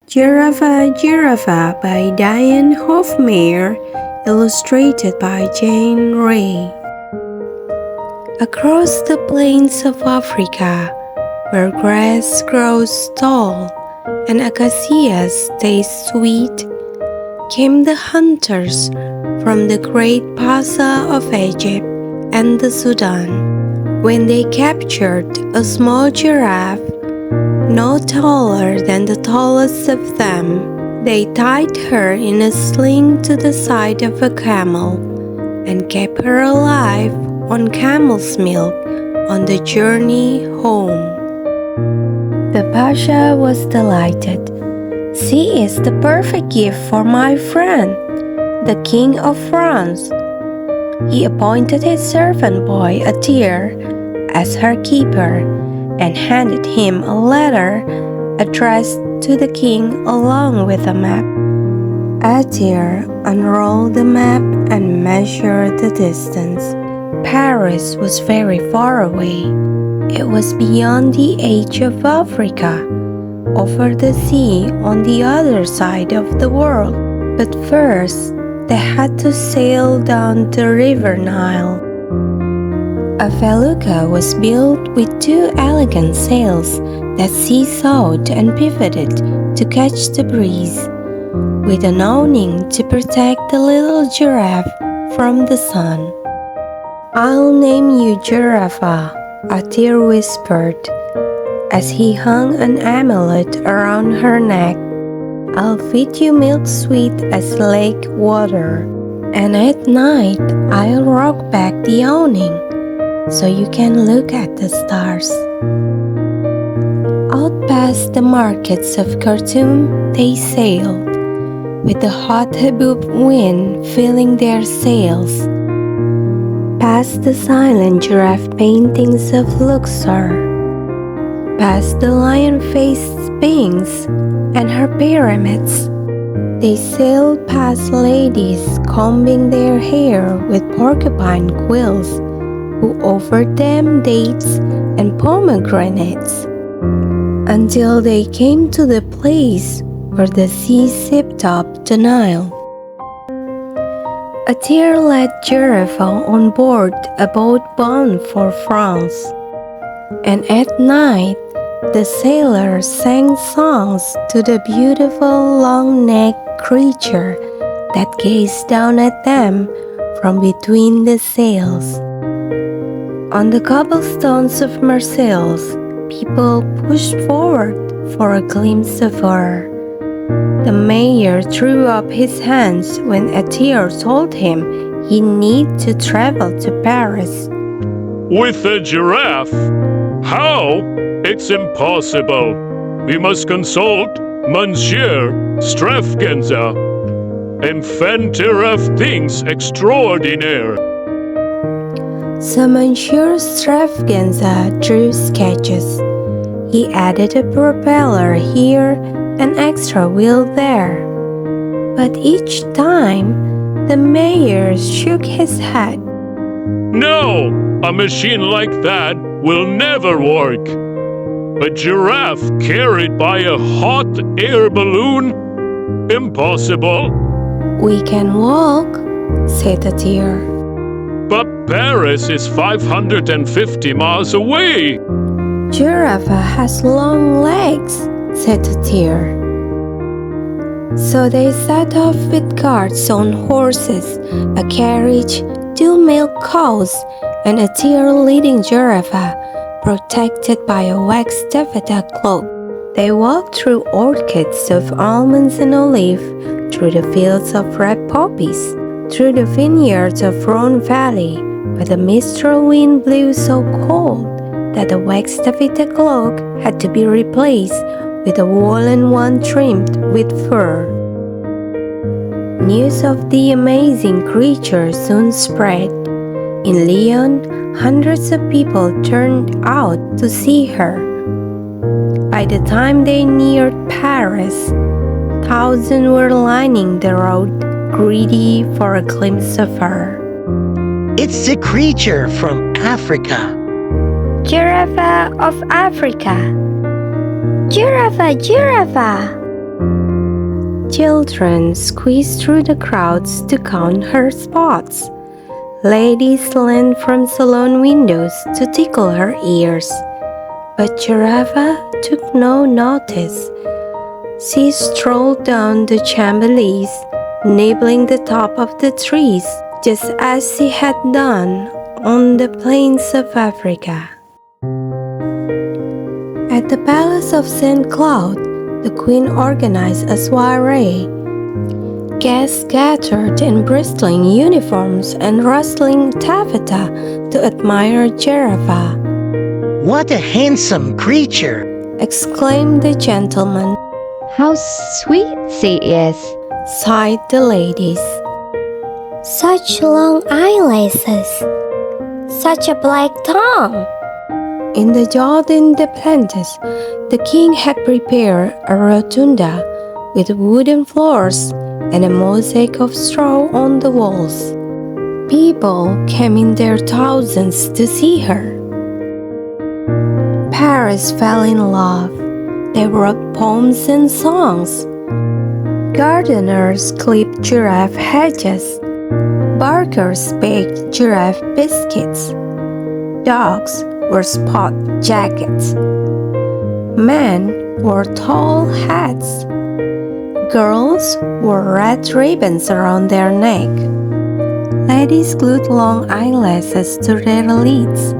Zeraffa Giraffa by Dianne Hofmeyr, illustrated by Jane Ray. Across the plains of Africa, where grass grows tall and acacias taste sweet, came the hunters from the great Plaza of Egypt and the Sudan. When they captured a small giraffe, no taller than the tallest of them, they tied her in a sling to the side of a camel and kept her alive on camel's milk on the journey home. The Pasha was delighted. "She is the perfect gift for my friend, the King of France." He appointed his servant boy Atir as her keeper and handed him a letter addressed to the king along with a map. Atir unrolled the map and measured the distance. Paris was very far away. It was beyond the edge of Africa, over the sea on the other side of the world. But first, they had to sail down the river Nile. A felucca was built with two elegant sails that seesawed and pivoted to catch the breeze, with an awning to protect the little giraffe from the sun. "I'll name you Giraffa," Atir whispered, as he hung an amulet around her neck. "I'll feed you milk sweet as lake water, and at night I'll rock back the awning so you can look at the stars." Out past the markets of Khartoum they sailed, with the hot haboob wind filling their sails, past the silent giraffe paintings of Luxor, past the lion-faced Sphinx and her pyramids. They sailed past ladies combing their hair with porcupine quills, who offered them dates and pomegranates, until they came to the place where the sea sipped up the Nile. Atir led Giraffe on board a boat bound for France, and at night the sailors sang songs to the beautiful long-necked creature that gazed down at them from between the sails. On the cobblestones of Marseille, people pushed forward for a glimpse of her. The mayor threw up his hands when Atir told him he needed to travel to Paris. "With a giraffe? How? It's impossible. We must consult Monsieur Strafgenza. Inventor of things extraordinaire." So Monsieur Strafgenza drew sketches. He added a propeller here, an extra wheel there. But each time, the mayor shook his head. "No, a machine like that will never work. A giraffe carried by a hot air balloon? Impossible." "We can walk," said Atir. "But Paris is 550 miles away." "Giraffe has long legs," said Atir. So they set off with carts on horses, a carriage, two milk cows, and Atir leading Giraffe, protected by a wax taffeta cloak. They walked through orchards of almonds and olive, through the fields of red poppies, through the vineyards of Rhone Valley, where the mistral wind blew so cold that the wax taffeta cloak had to be replaced with a woolen one trimmed with fur. News of the amazing creature soon spread. In Lyon, hundreds of people turned out to see her. By the time they neared Paris, thousands were lining the road, greedy for a glimpse of her. "It's the creature from Africa." "Giraffe of Africa! Giraffe, Giraffe!" Children squeezed through the crowds to count her spots. Ladies leaned from salon windows to tickle her ears. But Giraffe took no notice. She strolled down the Champs-Élysées, nibbling the top of the trees, just as she had done on the plains of Africa. At the palace of St. Cloud, the queen organized a soiree. Guests gathered in bristling uniforms and rustling taffeta to admire Giraffe. What a handsome creature! Exclaimed the gentleman. How sweet she is, Sighed the ladies. Such long eyelashes, such a black tongue. In the Jardin des Plantes, the king had prepared a rotunda with wooden floors and a mosaic of straw on the walls. People came in their thousands to see her. Paris fell in love. They wrote poems and songs. Gardeners clipped giraffe hedges. Barkers baked giraffe biscuits. Dogs wore spot jackets. Men wore tall hats. Girls wore red ribbons around their neck. Ladies glued long eyelashes to their lids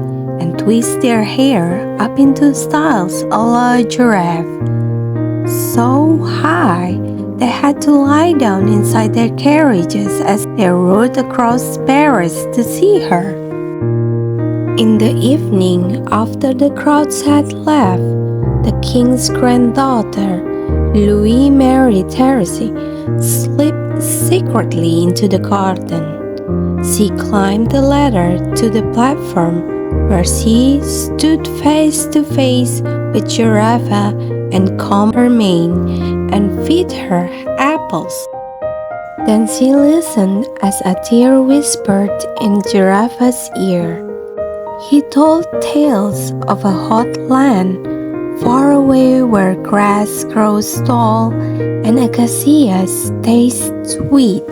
and twist their hair up into styles a la giraffe. So high, they had to lie down inside their carriages as they rode across Paris to see her. In the evening, after the crowds had left, the king's granddaughter, Louise Marie Thérèse, slipped secretly into the garden. She climbed the ladder to the platform where she stood face to face with Giraffe and combed her mane and fed her apples. Then she listened as Atir whispered in Giraffe's ear. He told tales of a hot land far away where grass grows tall and acacias taste sweet.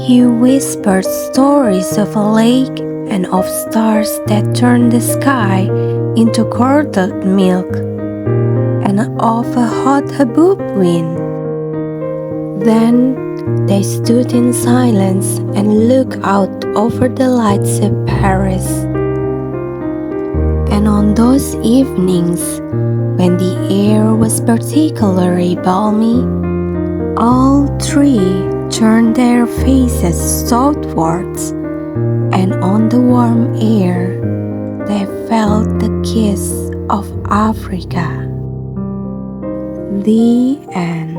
He whispered stories of a lake and of stars that turn the sky into curdled milk, and of a hot haboob wind. Then they stood in silence and looked out over the lights of Paris. And on those evenings, when the air was particularly balmy, all three turned their faces southwards, and on the warm air, they felt the kiss of Africa. The end.